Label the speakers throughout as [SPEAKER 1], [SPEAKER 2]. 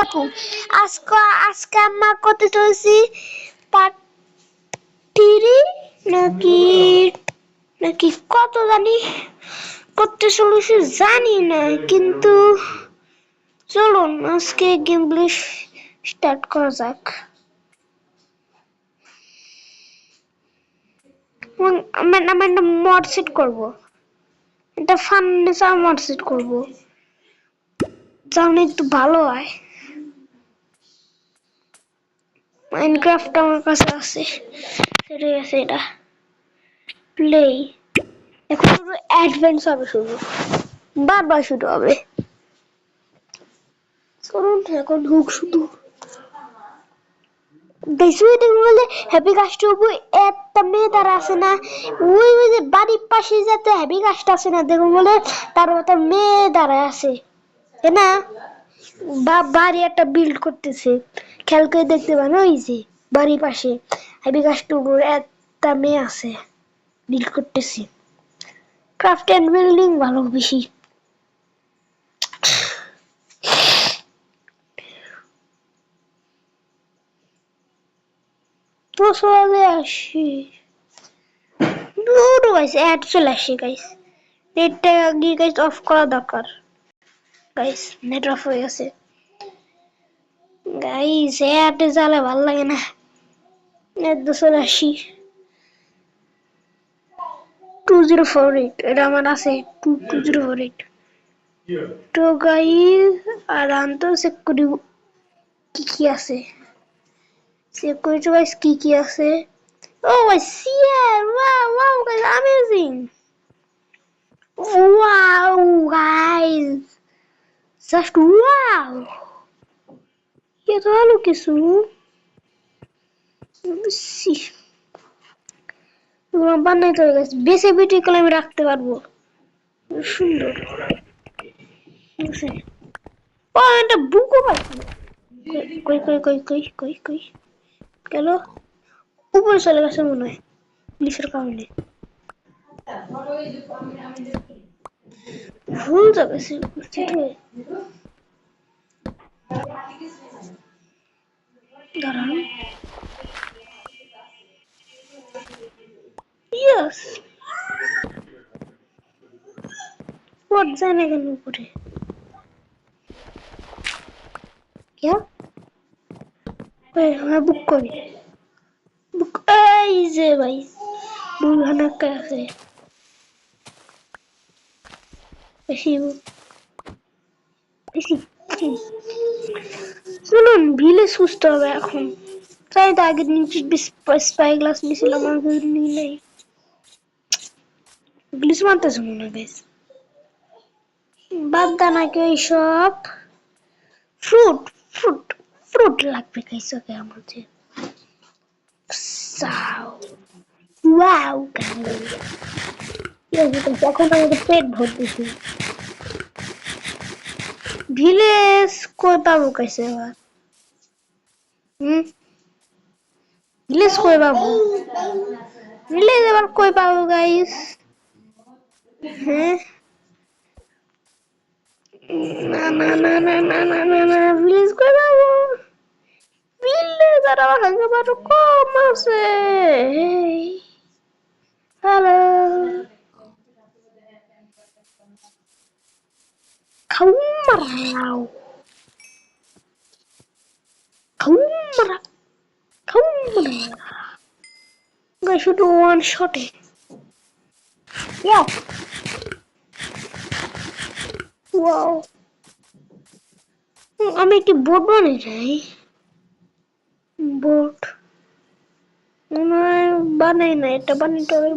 [SPEAKER 1] আজকে আজকে আমরা করতে চলেছি পার্ট 3 নাকি নাকি কত জানি করতে চলেছি জানি না, কিন্তু চলুন আজকে গেম প্লে স্টার্ট করা যাক। আমি একটা মড সেট করবো, এটা ফার্নিচার মড সেট করবো, তাহলে একটু ভালো হয়। মাইনক্রাফট আমার কাছে আছে, সেটাই আছে। এটা প্লে, এখন শুধু অ্যাডভেন্স হবে, শুধু বারবার শুরু হবে। চলুন এখন হুক শুধু বেশি বলে হ্যাপি গাছটা একটা মেয়ে তার আছে না, ওই যে বাড়ির পাশে যাতে হ্যাপি গাছটা আছে না, দেখুন বলে তার একটা মেয়ে দাঁড়ায় আছে, তাই না? বাড়ি একটা বিল্ড করতেছে, খেয়াল করে দেখতে পান, ওই যে বাড়ির পাশে হ্যাপি গাছটার উপর একটা মেয়ে আছে, বিল্ড করতেছে। ক্রাফট এন্ড বিল্ডিং ভালো বেশি। তো চলে আসি, দূর গাইস, অ্যাড চলে আসি গাইস, নেটটা গিয়ে গাইস অফ করা দরকার। গাইস নেট অফ হয়ে গেছে গাইস, অ্যাডে জ্বালে ভালো লাগে না। নেট তো চলে আসি 2048, এটা আমার আছে 2048। তো গাইস আর আনতো চেক করি কি কি আছে, চেক করি তো গাইস কি কি আছে। Oh, I see it! Wow, wow, guys, amazing! Wow, guys! Just wow! এত ভালো কিছু বানাইতে হয়ে গেছে, বেছে বিটি করে আমি রাখতে পারবো, সুন্দর। ও একটা বুকও পাচ্ছি, কই কই কই কই কই কই গেল, উপরে চলে গেছে মনে হয় পুলিশের কারণে, ভুল যাবে দাঁড়ান। ইয়েস, কোড জানে কেন উপরে, क्या বুক করি, বুক এই যে ভাই বুঝানা কাছে বেশি বেশি। চলুন ভিলে সুস্থ হবে এখন, তাই তো আগের নিচে স্পাই গ্লাস নিয়েছিলাম, আমার নেই গ্লিচ মারতেছে মনে হয় গাইস, বাদ দা নাকি ওইসব। ফ্রুট ফ্রুট ফ্রুট লাগবে গাইস, ওকে আমাদের সাও ওয়াও গাইস, এখন আমাদের পেট ভরতেছে। ভিলেজ কই পাবো গাইস এবার, ভিলেজ কই পাবো, ভিলেজ এবার কই পাবো গাইস? হ্যাঁ, না না না না না না না না, ভিলেজ কই পাবো? ভিলেজ আর আমার একেবারে কম আছে। হ্যালো, খাউমারাও খাউমারা খাউমারা গাইস, শুধু ওয়ান শটে। ওয়াও, আমি একটি বোট বানাই চাই, বোট বানাই না, এটা বানাইতে হবে,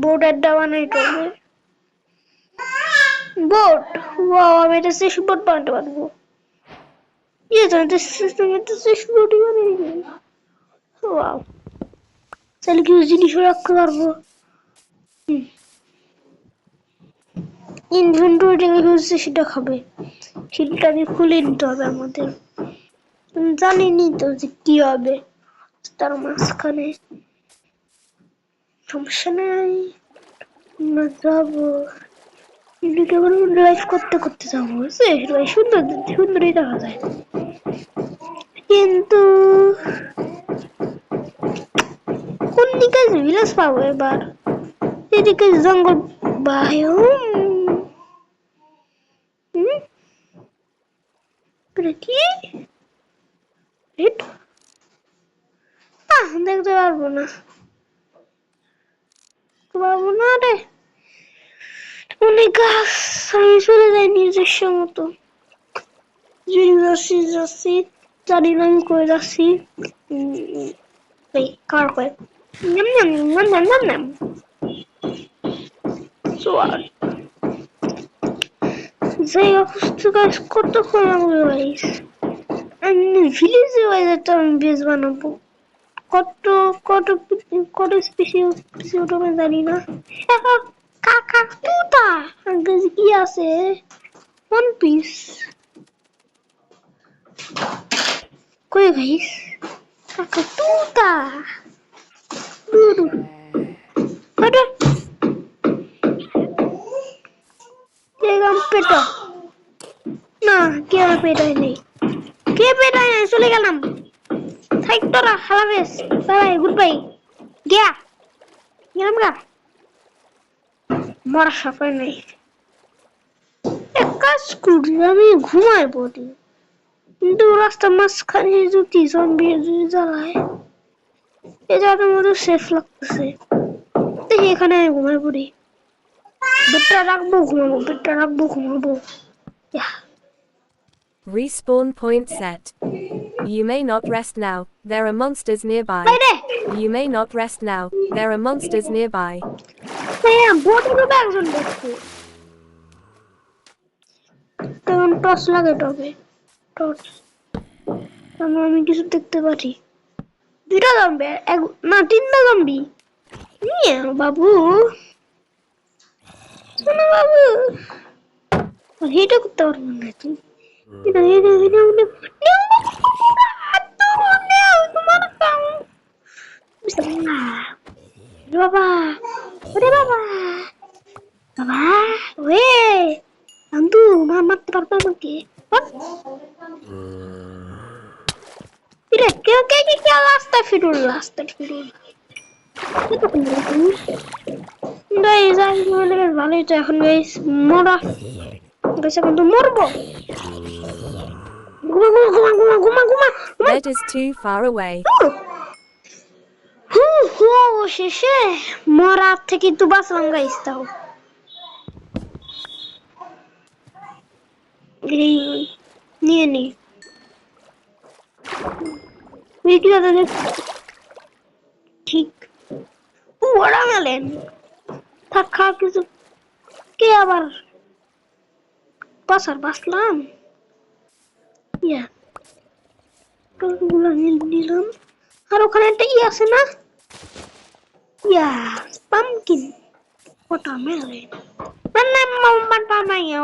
[SPEAKER 1] বোট একটা বানাইতে হবে, বোট। ওয়াও, আমি এটা শেষ বোট বানাতে পারবো। ইয়ে জানতে সিস্টেম এটা শেষ বোটই বানিয়ে দিই। ওয়াও, তাহলে কিছু জিনিসও রাখতে পারবো। ইনভেন্টরি হচ্ছে সেটা খাবে, সেটা আমি খুলে নিতে হবে আমাদের, জানিনি তো যে কি হবে তার মাঝখানে। সমস্যা নাই, আমরা যাবো এদিকে আবার ড্রাইভ করতে করতে যাবো, বুঝছিস ভাই? সুন্দর সুন্দরই দেখা যায়, কিন্তু কোন দিকে ভিলেজ পাবো এবার? এদিকে জঙ্গল বায়ু, কি দেখতে পারবো না, পারবো না রে, অনেক গাছ। আমি চলে যাই নিজস্ব মতো, যাচ্ছি যাচ্ছি, জানি না আমি করে যাচ্ছি। এই কার কয় নাম নাম নাম নাম নাম নাম সোয়ার, যাই অবস্থা গাছ কতক্ষণ লাগবে গাইস? আমি ভিলেজে হয়ে যেতে আমি বেশ বানাবো, কত কত কত স্পেশাল আমি জানি না। কাকা তুতা কি আছে? ওয়ান পিস কই গাইস? কাকা তুতা কত পেটা না, কে আমার পেটায় নেই, কে পেটায় নাই, চলে গেলাম। থাক তোরা, হালাবেস, বাই গুড বাই, গিয়া গেলাম গা, মরা সাফাই নাই। এক কাজ করি, আমি ঘুমাই পড়ি, কিন্তু রাস্তার মাঝখানে যদি জম্বি যদি জ্বালায়, এই জায়গাটার মধ্যে সেফ লাগতেছে, দেখি এখানে আমি ঘুমাই পড়ি, বেডটা রাখবো ঘুমাবো, বেডটা রাখবো ঘুমাবো।
[SPEAKER 2] Respawn point set. You may not rest now. There are monsters nearby.
[SPEAKER 1] বাইরে
[SPEAKER 2] You may not rest now. There are monsters nearby.
[SPEAKER 1] হ্যাঁ, বোটের উপরে একজন দেখছি, তখন টর্চ লাগে, টবে টর্চ, আমি কিছু দেখতে পারি। দুইটা জম্বি, না তিনটা জম্বি, বাবু শোনো বাবু, এটা করতে পারবো না তুই, বাবা, ওরে বাবা, বাবা ওয়ে আন্দু মারতে পারবো আমাকে? কে কে কে কে রাস্তায় ফিরুন, রাস্তায় ফিরুন, গাইস আমি বলে বেশ ভালোই তো এখন গাইস, মরা বেশ এখন তো মরবো। ঘুমা ঘুমা ঘুমা ঘুমা ঘুমা ঘুমা,
[SPEAKER 2] Bed is too far away.
[SPEAKER 1] শেষে মরার থেকে তো বাঁচলাম গাইস, তাও এই নিয়ে নি কি ঠিক ওরা গেলেন, থাক খা কিছু, কে আবার বাসার বাঁচলাম, গুলো নিলাম। আর ওখানে একটা আছে না, পামকিন ওয়াটারমেলন,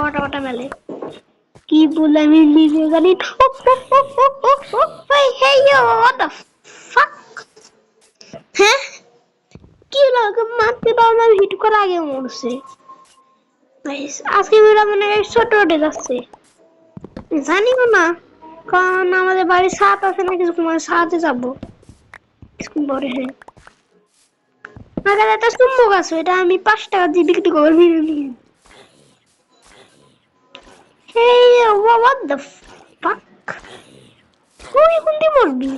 [SPEAKER 1] ওয়াটারমেলন কি বলে আমি নিজে জানি। হ্যাঁ কি লাগে মারতে পারলাম, হিট করার আগে মরছে। আজকে ভিডিও মানে ছোট উঠে যাচ্ছে, জানি না, কারণ আমাদের বাড়ির ছাদ আছে না, কিছু ছাদে যাবো পরে। হ্যাঁ একটা চুম্বক আছে, এটা আমি 5 টাকা দিয়ে বিক্রি করবো। Hey, what the fuck? তুই কোনটি মরবি?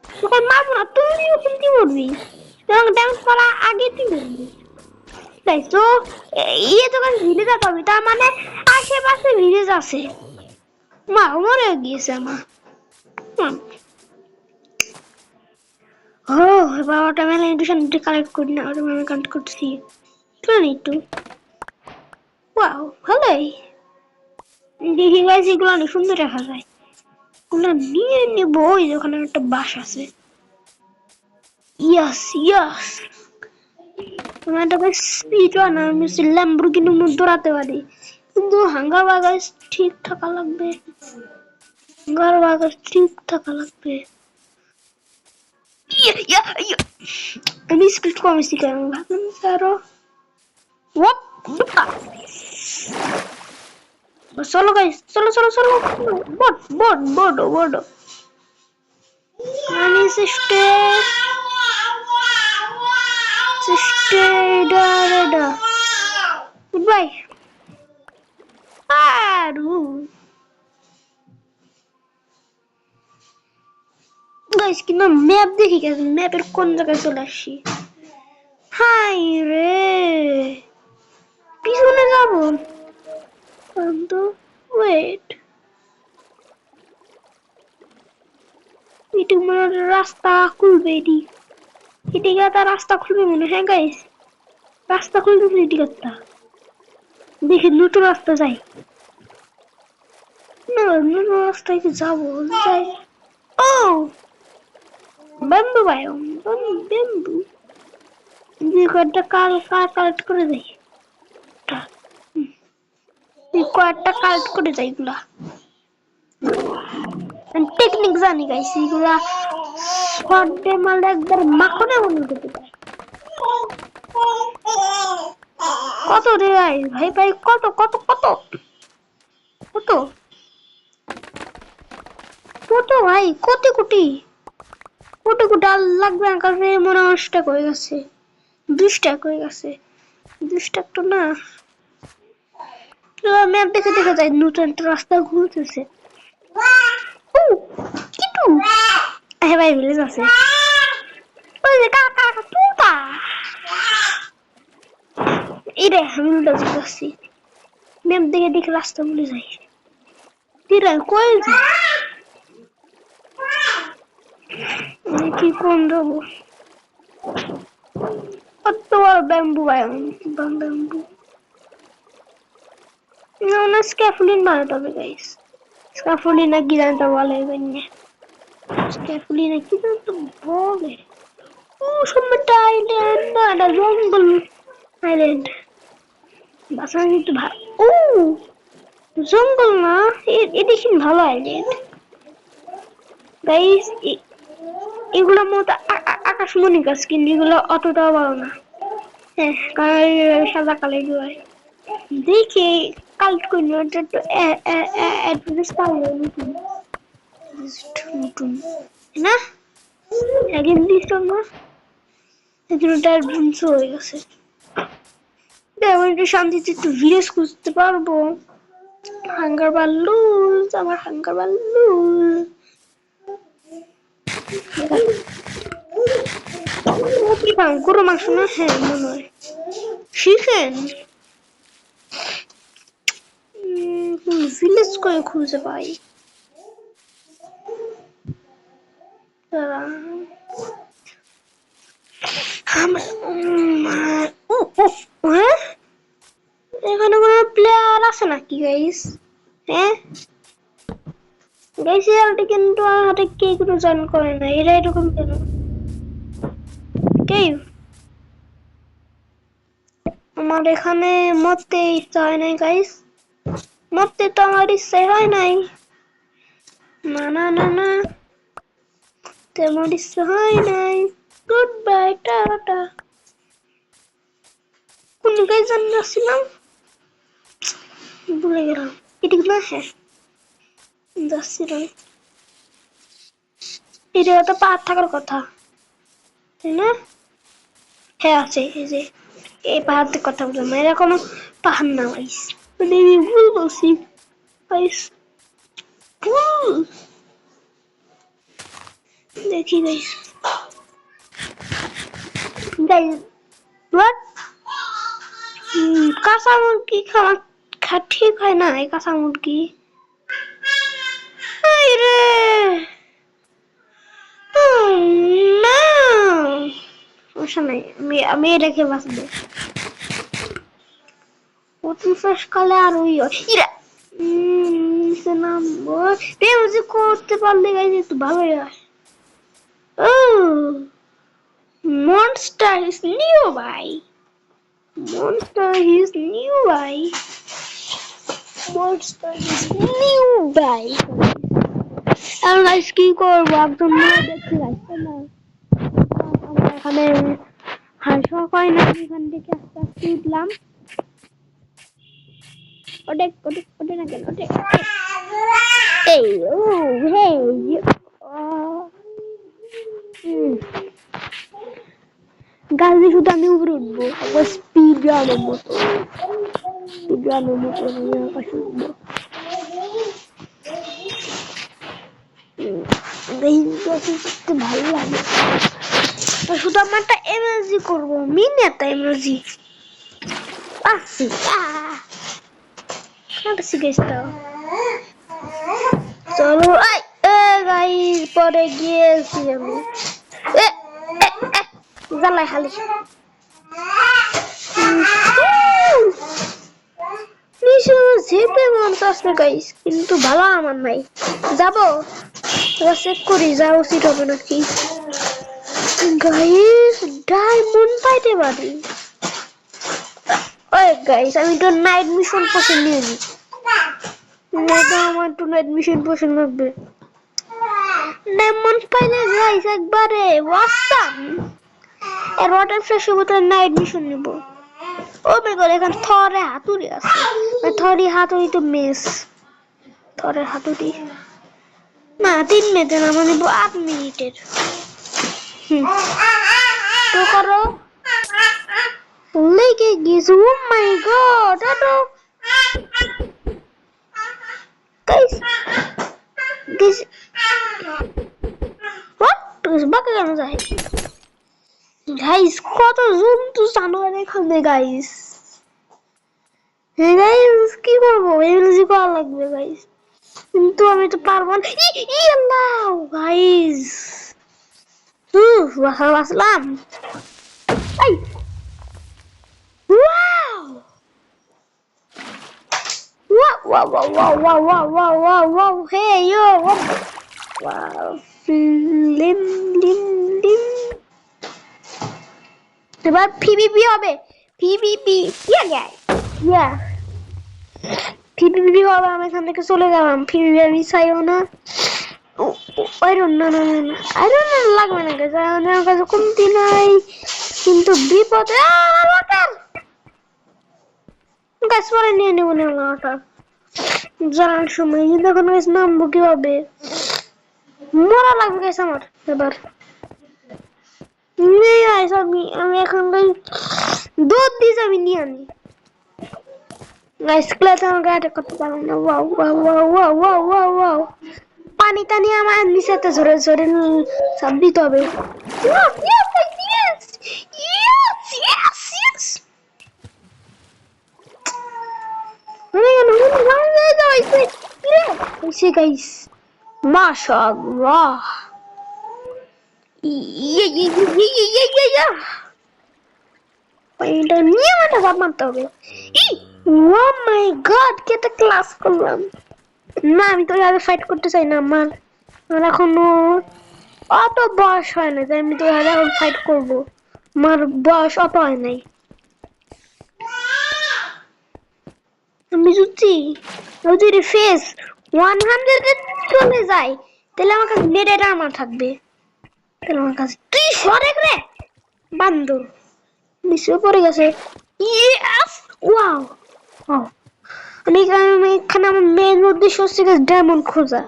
[SPEAKER 1] তোকে মারবো না, তুইও কোনটি মরবি? এবং ড্যান্স করা আগে তুই মরবি, তাই তো? ইয়ে তোকে ভিলেজ পাবি, তার মানে আশেপাশে ভিলেজ আছে। মা মরে গিয়েছে আমার। ও বাবাটা মেলা এডিশন কালেক্ট করি না, ওটা আমি কালেক্ট করছি, একটু ওয়াও ভালোই দেখি গাইস, এগুলো অনেক সুন্দর দেখা যায়, ওগুলো নিয়ে নেবো। ওই ওখানে একটা বাস আছে, ইয়াস ইয়াস, আমি একটা স্পিড রানার, আমি ল্যাম্বরগিনি দৌড়াতে পারি, কিন্তু হাঙ্গার বাগাস ঠিক থাকা লাগবে, হাঙ্গার বাগাস ঠিক থাকা লাগবে। আমি স্পিড কমেছি, কারণ ভাবলাম আরো চলো গাইস, চলো চলো চলো। বট বট বট বট আমি সিস্টেডারেডা বাই আরু গাইস কিন্তু ম্যাপ দেখি গেছে, ম্যাপের কোন জায়গায় চলে আসছি। হাই রে, পিছনে যাবো তো। ওয়েট, এটি মনে হয় রাস্তা খুলবে, এদিকে একটা রাস্তা খুলবে মনে হয় গাইস। রাস্তা খুলতেছে এদিকে একটা, দেখি নতুন রাস্তা যাই না, নতুন রাস্তায় কি যাবো যাই। ও ব্যাম্বু বায়ম, ব্যাম্বু যে কয়েকটা কালেক্ট করে যাই, কয়েকটা কালেক্ট করে যাই। এগুলা টেকনিক জানি গাইস, এগুলা শর্ট ডে মারলে একবার মাখনে মনে করতে পারে। কত রে ভাই, ভাই ভাই কত কত কত কত কত ভাই, কোটি কোটি কোটি কোটি আর লাগবে না, কারণ মনে হয় 10 টাকা হয়ে গেছে, 20 টাকা হয়ে গেছে, 20 টাকা তো না। ম্যাপ দেখে দেখে যাই, নতুন একটা রাস্তা ঘুরতেছে। কিন্তু হ্যাঁ ভাই, ভিলেজ আছে। ওই যে কাকা তুতা এরে আমি উল্টা যাচ্ছি, ম্যাপ দেখে দেখে রাস্তা ভুলে যাই। কিরা কই যাই, কি কোন যাবো। কত ব্যাম্বু ব্যাম্বু না, স্ক্যাফোল্ডিং বানাতে হবে গাইস। স্ক্যাফোল্ডিং না কি জানতে বলে এমনি, স্ক্যাফোল্ডিং না কি জানতে বলে। ও সুন্দর আইল্যান্ড না, এটা জঙ্গল আইল্যান্ড, বাসায় একটু ভালো। ও জঙ্গল না, এটা কি ভালো আইল্যান্ড গাইস। এগুলো মতো আকাশমণি গাছ, কিন্তু এগুলো অতটাও ভালো না। হ্যাঁ, কারণ সাদা কালো এগুলো দেখি কালেক্ট করি না, এটা একটু অ্যাড্রেস পাবো নতুন নতুন না, একদিন দিতাম না, একদিন ওটা অ্যাডভান্স হয়ে গেছে। আমি একটু শান্তিতে একটু ভিলেজ খুঁজতে পারবো। হাঙ্গার বালুস, আমার হাঙ্গার বালুস কি খান, গরু মাংস না? হ্যাঁ মনে হয় চিকেন। ভিলেজ করে খুঁজে পাই, দাঁড়া। হ্যাঁ, এখানে কোনো প্লেয়ার আছে নাকি গাইস? হ্যাঁ গাইস, এটা কিন্তু আমাকে কে কোনো জয়েন করে না, এরা এরকম কেন? কে আমার এখানে মরতে ইচ্ছা হয় নাই গাইস, মরতে তো আমার ইচ্ছে হয় নাই, না না না না, তেমন ইচ্ছে হয় নাই। Good bye, tata. কোন গাইস জানি যাচ্ছিলাম, ভুলে গেলাম। এটি না, হ্যাঁ যাচ্ছিলাম, এটা তো পাহাড় থাকার কথা তাই না? হ্যাঁ আছে, এই যে এই পাহাড়ের কথা বললাম, এরা কোনো পাহাড় না গাইস, মানে আমি ভুল বলছি গাইস, ভুল। দেখি গাইস, গাইস হোয়াট, কাঁচা মুরগি খাওয়া ঠিক হয় না, এই কাঁচা মুরগি। এই রে না, সমস্যা নাই, আমি এটাকে বাঁচবো। প্রথম কালে আর ওই ইরা নামবো, যে করতে পারলে গাইজ একটু ভালোই হয়। ও monster is new buy, monster is new buy, monster is new buy. আর গাইজ কি করবো, একদম দেখতে যাচ্ছে না, আমার এখানে হাঁসও হয় না, এখান থেকে আস্তে আস্তে উঠলাম। ওটে না কেন ওটে এই ও হে গাছ দিয়ে শুধু আমি উপরে উঠবো আবার স্পিড রানের মতো আমি আকাশে উঠবো দেখতে ভালো লাগে শুধু আমার একটা এনার্জি করবো মিনি একটা এনার্জি আসি গেছটা চলো গাইস পরে গিয়েছি আমি জ্বালাই খালি যেতে মন চাচ্ছে গাইস কিন্তু ভালো আমার নাই যাবো চেক করি যা উচিত হবে নাকি গাইস ডায়মন্ড পাইতে পারি ওই গাইস আমি তো নাইট মিশন পছন্দ নিয়ে নি আমার তো নাইট মিশন পছন্দ লাগবে ডায়মন্ড পাইলে গাইস একবারে ওয়াসাম এর ওয়াটার ফ্রেশ বোতল নাইট মিশন নিব ও মাই গড এখানে থরে হাতুড়ি আছে থরি হাতুড়ি তো মিস থরে হাতুড়ি না 3 মিনিটের না মানে 8 মিনিটের তো করো লেগে গেছে ও মাই গড এটো গাইস হোয়াট বাকা কেন যায় গাইস কত জন্তু জানোয়ার এখানে গাইস গাইস কি করবো এনার্জি করা লাগবে গাইস কিন্তু আমি তো পারবো না ইয়াল্লাহ গাইস আসলাম এই wow wow hey yo wow lim এবার পিভিপি হবে পিভিপি ইয়া পিভিপি হবে আমি এখান থেকে চলে গেলাম পিভিপি আমি চাইও না আইরন না আইরন লাগবে না গাইস আমার কাছে কমতি নাই কিন্তু বিপদে ওয়াটার গাছ পরে নিয়ে নেব না ওয়াটার জানার সময় যখন গাছ নামবো কিভাবে মরা লাগবে গাইস আমার এবার আমি এখন দুধ দিস আমি নিয়ে আনি গাইস ক্লাস আমাকে অ্যাটাক করতে পারবো না ওয়াও পানি টানি আমার নিচেতে ঝরে সব দিতে হবে গাইস মাশাআল্লাহ এটা নিয়ে আমাকে সব মারতে হবে ও মাই গড কেটে ক্লাস করলাম না আমি তো আগে ফাইট করতে চাই না আমার এখনো অত বয়স হয় না যে আমি তো এখন ফাইট করবো আমার বয়স অত হয় নাই আমি যদি ফেস 100 চলে যায় তাহলে আমার কাছে নেটের আমার থাকবে তাহলে আমার কাছে তুই সরে রে বান্দর নিচে পড়ে গেছে ইয়েস ওয়াও আমি এখানে আমার মেন উদ্দেশ্য হচ্ছে ডায়মন্ড খোঁজা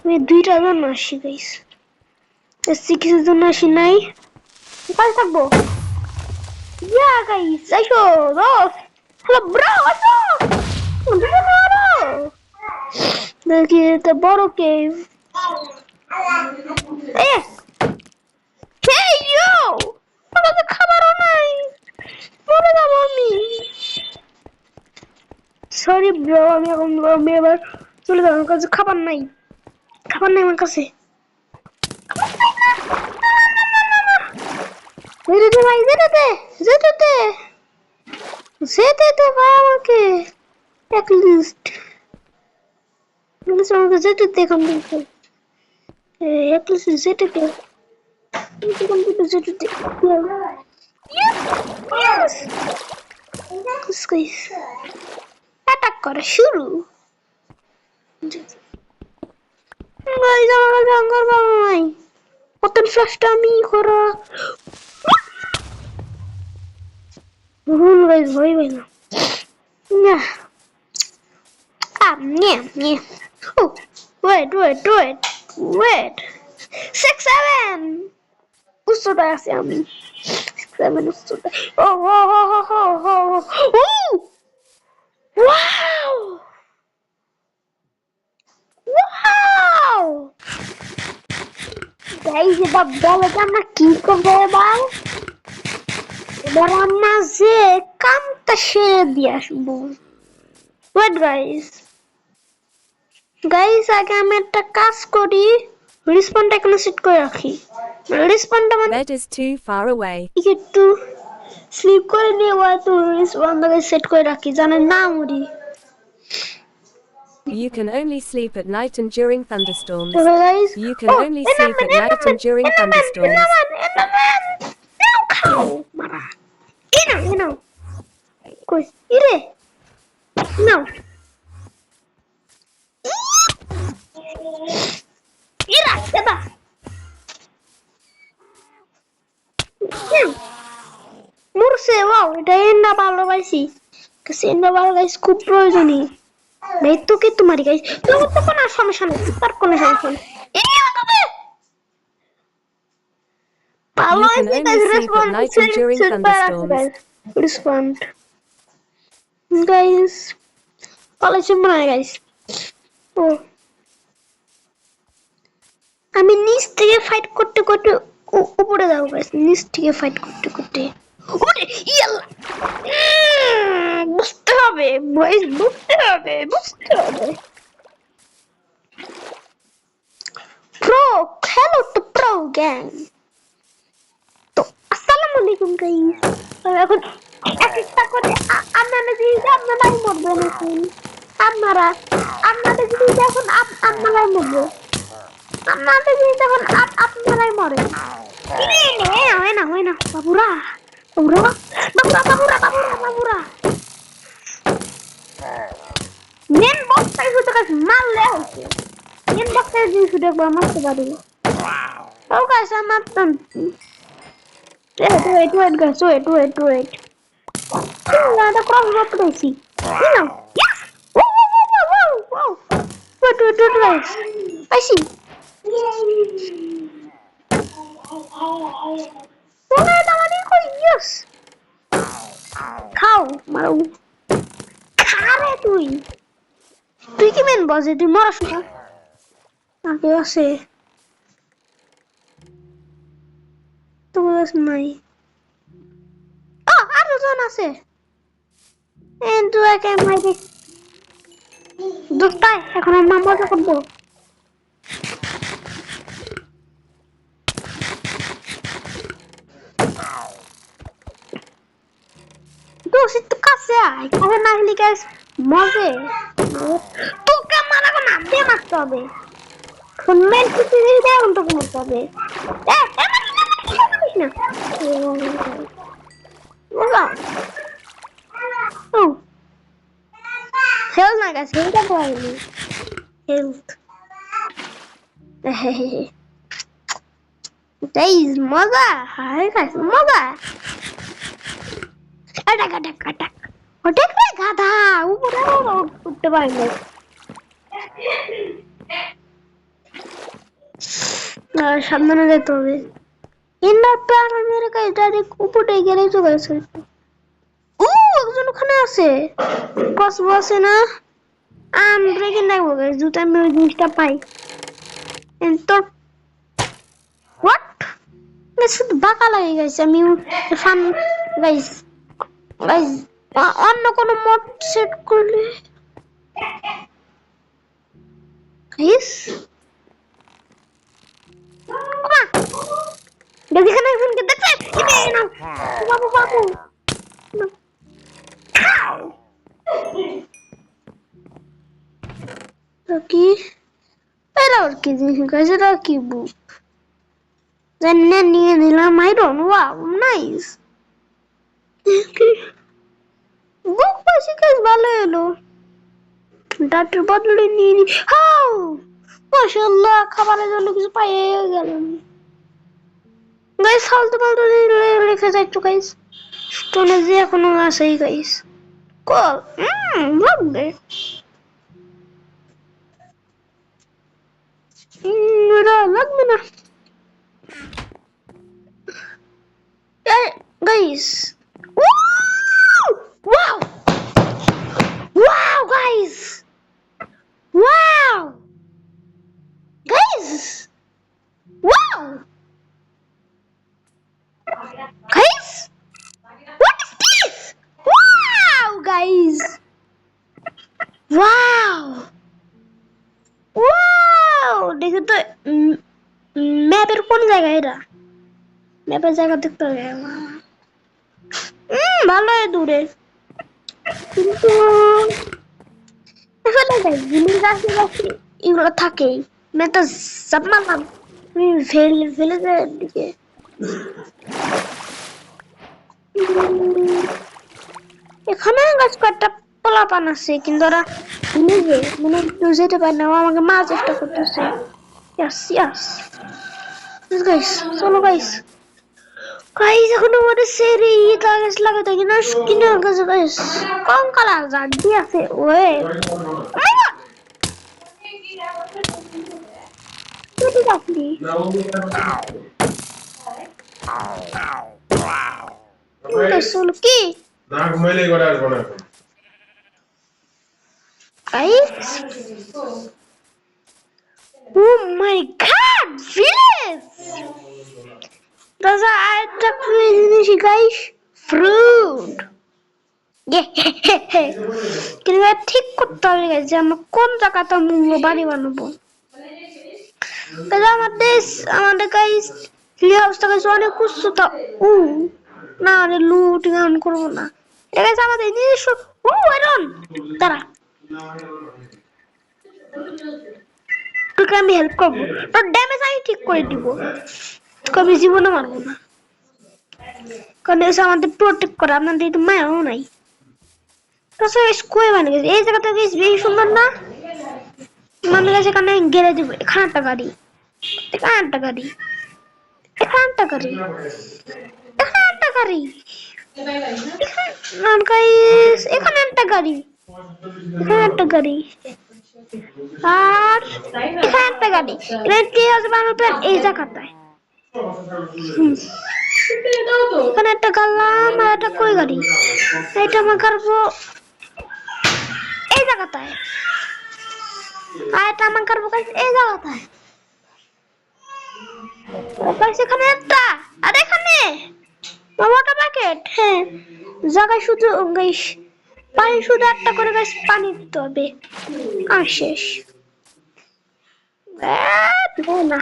[SPEAKER 1] আমি 2টা জন্য আসি গাইস কিছু জন্য আসি নাই কোথায় থাকবো ইয়া গাইস আইসো রোস হ্যালো ব্রো আসো দেখি এটা বড় কেভ হেই ইউ আমাকে খাবারও নাই মরে যাবো আমি সরি ব্রো আমি এবার চলে যাবো আমার কাছে খাবার নাই আমার কাছে ভাই যেতে ভাই আমাকে অ্যাটলিস্ট আমাকে যেতে এখন অ্যাটলিস্ট যেতে অ্যাটাক করা শুরু কত ফ্লাশটা আমি করা ভুল গাইস ভয় পাই না Yeah, yeah. Oh, wait. 6, 7. উচ্চতায় আছি আমি। 6, 7 উচ্চতায়। Oh! Wow! Wow! Guys, এটা বলে যে আমরা কি করবো এবার? এবার আমরা যে কামটা সেরে দিয়ে আসবো। Wait, guys, আগে আমি একটা কাজ করি, রিসপন্ডটা এখানে সেট করে রাখি। রিসপন্ডটা মানে
[SPEAKER 2] Bed is too far away.
[SPEAKER 1] একটু স্লিপ করে নিয়ে হয়তো রিসপন্ডটাকে সেট করে রাখি, জানেন না মরি।
[SPEAKER 2] You can only sleep at night and during thunderstorms.
[SPEAKER 1] So guys,
[SPEAKER 2] You can only sleep at night and during thunderstorms.
[SPEAKER 1] Now খাও মারা। এনো কই ইরে নাও ইরা দাদা মুরসে ওয়াও এটা এন্ডা ভালো পাইছি কাছে এন্ডা ভালো গাইস খুব প্রয়োজনীয় ভাই তো কি তোমারই গাইস তোমার তো কোনো সমস্যা নেই তার কোনো সমস্যা নেই এই তবে ভালো
[SPEAKER 2] You can
[SPEAKER 1] আছে
[SPEAKER 2] only
[SPEAKER 1] guys
[SPEAKER 2] sleep at night and during thunderstorms.
[SPEAKER 1] Respond guys ভালো চুম্বনা গাইস ও আমি নিচ থেকে ফাইট করতে করতে উপরে যাবো গাইস নিচ থেকে ফাইট করতে করতে ওরে ইয়াল্লা বুঝতে হবে বয়স বুঝতে হবে প্রো খেলো তো প্রো গ্যাং তো আসসালামু আলাইকুম গাইস এখন এক একটা করে আপনারা যদি আপনারাই মরবেন এখন আপনারা যদি এখন আপনারাই মরবে আপনাদের যদি তখন আপনারাই মরে হয় না বাবুরা মেন বক্সটাই শুধু কাজ মারলে হচ্ছে মেন বক্সটাই যদি শুধু একবার মারতে পারি ও গাছ আমার wait guys wait এটা ক্রস করতে পেরেছি wait guys পাইছি খাও মারো খারে তুই কি মেন বসে তুই মরাস না আগে আছে তোমার নাই আর দুজন আছে কিন্তু একে মাইরে দুটাই এখন আমরা মজা করবো দোষী তো কাছে আয় কাছে না হলে গাইস মজে তোকে মারা না দিয়ে মারতে হবে মেন কিছু দিয়ে দেওয়া তোকে মারতে হবে হেলথ না গাছ হেলথ পাইনি হেলথ গাইস মজা হায় গাইস মজা attack রে গাধা উপরে উঠতে পারি না সামনে যেতে হবে ইন্ডার প্ল্যান মেরে কাজ ডাইরেক্ট উপরে গেলে চলে আসে একজন ওখানে আছে কসবো আছে না আমরা কি দেখবো গাইস দুটো আমি ওই জিনিসটা পাই তো হোয়াট শুধু বাঁকা লাগে গেছে আমি ফান গাইস অন্য কোনো মোড সেট করলে গাইস দেখেন একজনকে দেখছে বাবু কি এরা আর কি জিনিস গাইস এটা কি বুক জানি নিয়ে নিলাম আইরন ওয়াও নাইস বুক পাশে কাজ ভালো এলো ডাক্তার বদলে নিয়ে নি হাউ মাশাআল্লাহ খাবারের জন্য কিছু পাইয়ে গেলাম গাইস ফালতু রেখে যাচ্ছ গাইস স্টোনে যে এখনো আছেই গাইস কল ভাববে লাগবে না guys wow wow guys wow guys wow guys what is this wow guys wow wow দেখো তো ম্যাপের কোন জায়গায় এটা ম্যাপের জায়গা দেখতে হবে ভালো দূরে কিন্তু আসলে জিনিস গাছে গাছে এগুলো থাকেই মানে তো জানলাম ভিলেজের দিকে এখানে গাছ কয়েকটা পোলাপান আছে কিন্তু ওরা ভিলেজে মানে কেউ যেতে পারে না ও আমাকে মাছ চেষ্টা করতেছে ইয়াস ইয়াস গাইস চলো গাইস গাইস এখন আমাদের সেরি গাছ লাগাতে কিনা কিনা গাছ গাইস কম কালার জানতি আছে ওয়ে তুই ডাকলি চলো কি
[SPEAKER 3] না ঘুমাইলে করে আসবো না
[SPEAKER 1] guys oh my god village das ist একটা জিনিস গাইস ফ্রুট কিন্তু ঠিক করতে হবে গাইস যে আমরা কোন জায়গাটা বাড়ি বানাবো তাহলে আমাদের গাইস ফ্রি হাউসটা গাইস অনেক উচ্চতা না আরে লুট গান করবো না এটা গাইস আমাদের নিজস্ব আয়রন দাঁড়া তোকে আমি হেল্প করবো তোর ড্যামেজ আমি ঠিক করে দিব তোকে আমি জীবনে মারবো না কারণ এসে আমাদের প্রোটেক্ট করে আপনাদের তো মায়াও নাই তাছাড়া স্কোয়ার বানিয়ে গেছে এই জায়গাটা বেশ বেশি সুন্দর না মানে গেছে এখানে গেড়ে দিব এখানে একটা গাড়ি এখানে একটা গাড়ি এখানে একটা গাড়ি এখানে একটা গাড়ি এখানে একটা গাড়ি এখানে একটা গাড়ি আর এখানে একটা গাড়ি এখানে কি আছে বানাতে এই জায়গাটায় এখানে একটা গাড়লাম আর একটা কই গাড়ি এটা আমার কারবো এই জায়গাটায় আর এটা আমার কারবো এই জায়গাটায় এখানে একটা আর এখানে ওয়াটার বাকেট হ্যাঁ জায়গায় শুধু গাইস পানি শুধু একটা করে গাইস পানি দিতে হবে আর শেষ না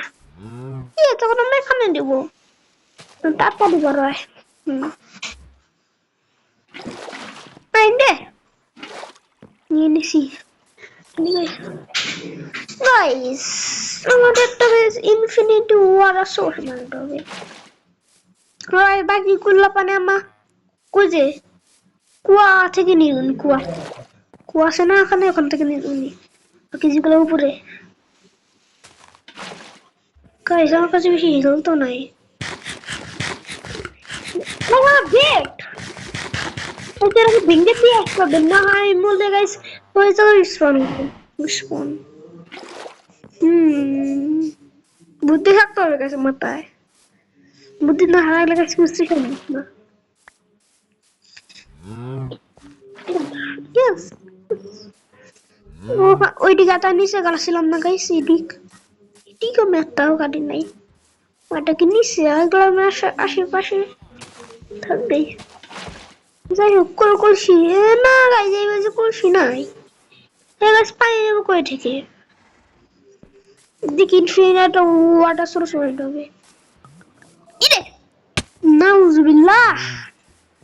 [SPEAKER 1] তখন আমরা এখানে দিব তাড়াতাড়ি বড় হয় নিয়ে নিছি গাইস আমাদের একটা বেশ ইনফিনিটি ওয়াটার সোর্স বানাতে হবে বাকি কুল্লা পানি আমা কুজে কুয়া থেকে নিউন কুয়া আছে না এখানে ওখান থেকে নিউন বাকি যেগুলো উপরে গাইস আমার কাছে বেশি হিল তো নাই বেট ওকে ভেঙে দিয়ে আসবে না হাই বলতে গাইস ওই তো স্পন বুদ্ধি থাকতে হবে গাইস মাথায় বুদ্ধি না হারালে গাইস বুঝতে পারবো না ইয়েস ওই দিকটা নিচে গেছিলাম না গাইস এদিকে আমি একটাও গাড়ি নাই ওটা কি নিচে গ্রামের আশেপাশে থাকবে যাই হোক কলসি না গাইস এই বাজে কলসি নাই গাইস পানি নেবো কই থেকে দেখি ইনফিনিটি ওয়াটার সোর্স বানাতে হবে ইরে নাউজুবিল্লাহ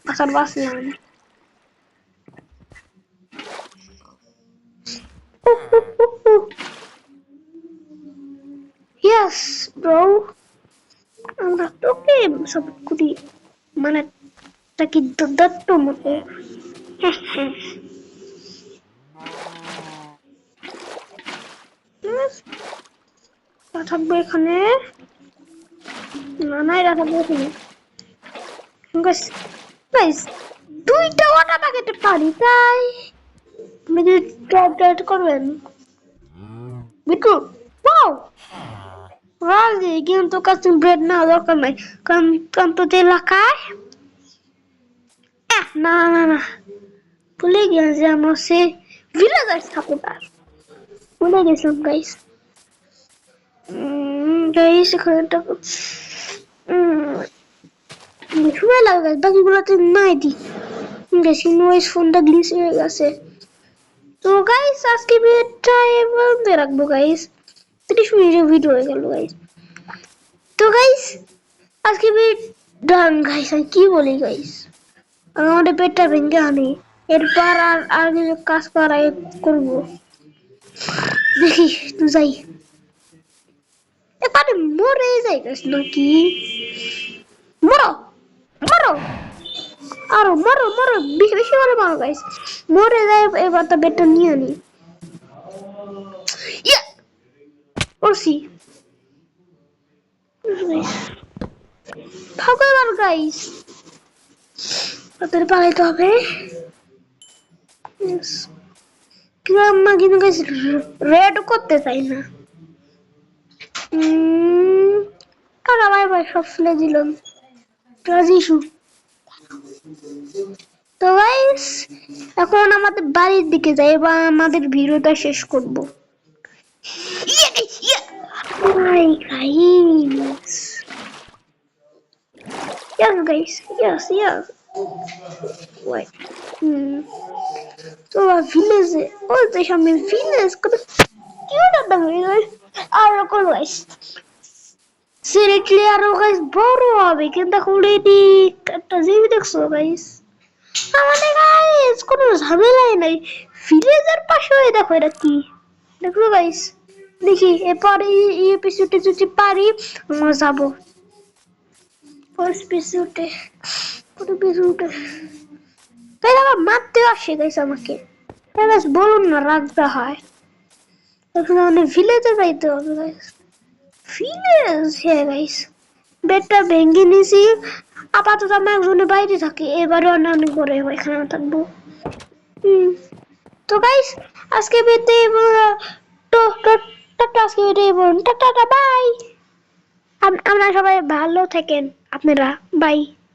[SPEAKER 1] আসল বাসলাম Yes, bro. আমরা তোকে সাপোর্ট করি মানে তাকে দত্ত মতো থাকবে এখানে না নাই রাখবো এখানে গাইস দুইটা ওয়াটার প্যাকেটে পারি তাই আপনি যদি ট্রাই করবেন বিট্টু ওয়াও কাজে কিন্তু কাস্টম ব্রেড না দরকার নাই কারণ কারণ তো এলাকায় না না না ভুলে গেছি আমার সে ভিলেজার সাপোর্টার ভুলে গেছিলাম গাইস গাইস এখানে একটা সময় লাগে গাইস বাকিগুলোতে নাই দি গেছি নয়েস ফোনটা গ্লিচ হয়ে গেছে তো গাইস আজকে ভিডিওটা এভাবে রাখবো গাইস 30 মিনিটের ভিডিও হয়ে গেল গাইস তো গাইস আজকে ডান গাইস আমি কি বলি গাইস আমাদের পেটটা ভেঙে আনি এরপর আর কিছু কাজ করবো দেখি তো যাই এবারে মরে যাই গাইস নাকি মরো মরো আরো মরো মরো বেশি বেশি করে মারো গাইস মরে যায় এবার তো পেটটা নিয়ে আনি করছি থাকো এবার গাইস তাদের পালাইতে হবে কিন্তু গাইস রেড করতে চাই না কারা ভাই ভাই সব ফেলে দিলাম রাজিসু তো গাইস এখন আমাদের বাড়ির দিকে যাই বা আমাদের ভিডিওটা শেষ করব Yes, guys. Yes, yes. Wait. So, village. Oh, they have me village. Cute at the village. Arrow, guys. Seriously, arrow, guys. Borrow. We can the whole lady. Guys. আমাদের গাইস কোনো ঝামেলাই নাই ভিলেজের পাশে দেখো এটা কি দেখো গাইস দেখি এরপরে এই এপিসোডে যদি পারি আমরা যাবো ফার্স্ট এপিসোডে কোনো এপিসোডে তাই আবার মারতে আসে গাইস আমাকে তাই গাইস বলুন না রাখতে হয় এখন আমাদের ভিলেজে যাইতে হবে গাইস ভিলেজ হ্যাঁ গাইস বেডটা ভেঙে নিয়েছি আপাতত আমি একজনের বাইরে থাকি এবারে অনেক করে এখানে থাকবো তো গাইস আজকে টাটা বাই আপনারা সবাই ভালো থাকেন আপনারা বাই